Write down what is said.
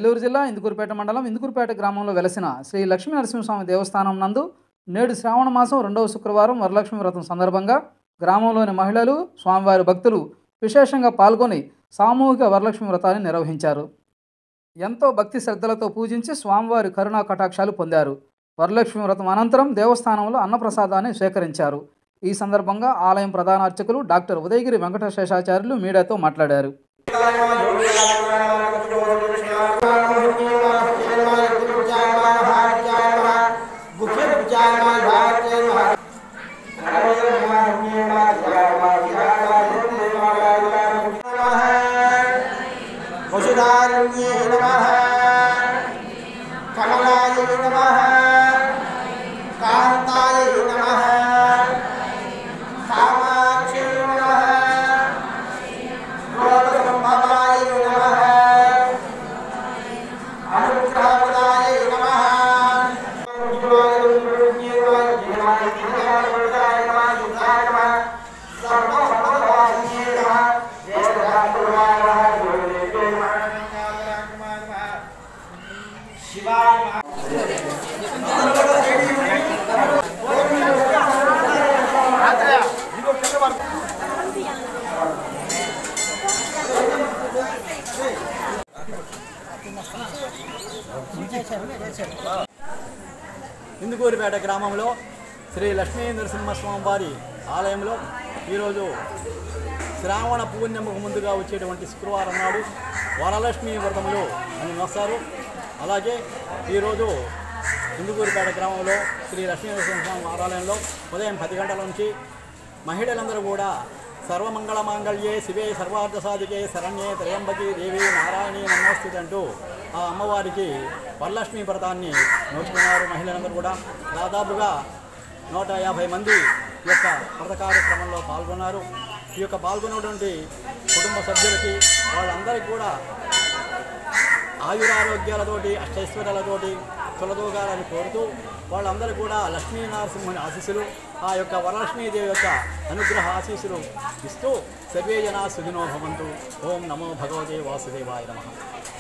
నెల్లూరు జిల్లా ఇందుకూరుపేట మండలం ఇందుకూరుపేట గ్రామంలో వెలసిన శ్రీ లక్ష్మీ నరసింహస్వామి దేవస్థానం నందు నేడు శ్రావణ మాసం 2వ శుక్రవారం వరలక్ష్మి వ్రతం సందర్భంగా గ్రామంలోని మహిళలు స్వామివారి భక్తులు విశేషంగా పాల్గొని సామూహిక వరలక్ష్మి వ్రతాన్ని నిర్వహించారు. ఎంతో భక్తి శ్రద్ధలతో పూజించి స్వామివారి కరుణా కటాక్షాలు పొందారు. వరలక్ష్మి వ్రతం అనంతరం దేవస్థానంలో అన్నప్రసాదాన్ని స్వీకరించారు. ఈ సందర్భంగా ఆలయం ప్రధాన అర్చకులు డాక్టర్ ఉదయగిరి వెంకటశేషాచార్యులు మీడియాతో మాట్లాడారు. ఇందుకూరుపేట గ్రామంలో శ్రీ లక్ష్మీ నరసింహస్వామి వారి ఆలయంలో ఈరోజు శ్రావణ పూర్ణిమకు ముందుగా వచ్చేటువంటి శుక్రవారం నాడు వరలక్ష్మి వ్రతములు అని వస్తారు. అలాగే ఈరోజు ఇందుకూరుపేట గ్రామంలో శ్రీ లక్ష్మీ నరసింహస్వామి ఆలయంలో ఉదయం 10 గంటల నుంచి మహిళలందరూ కూడా సర్వమంగళ మాంగళ్యే శివే సర్వార్థ సాధికే శరణ్యే త్రయంబకి దేవి నారాయణి నమోస్తుతే అంటూ ఆ అమ్మవారికి వరలక్ష్మి వ్రతాన్ని నోచుకున్నారు. మహిళలందరూ కూడా దాదాపుగా 150 మంది ఈ యొక్క వ్రత కార్యక్రమంలో పాల్గొన్నారు. ఈ యొక్క పాల్గొన్నటువంటి కుటుంబ సభ్యులకి వాళ్ళందరికీ కూడా ఆయురారోగ్యాలతోటి అష్టైశ్వర్యాలతోటి తొలదోగాలని కోరుతూ వాళ్ళందరూ కూడా లక్ష్మీనరసింహుని ఆశీస్సులు ఆ యొక్క వరలక్ష్మీదేవి యొక్క అనుగ్రహ ఆశీస్సులు ఇస్తూ సర్వే జనా సుఖినో భవంతు. ఓం నమో భగవతే వాసుదేవాయ నమః.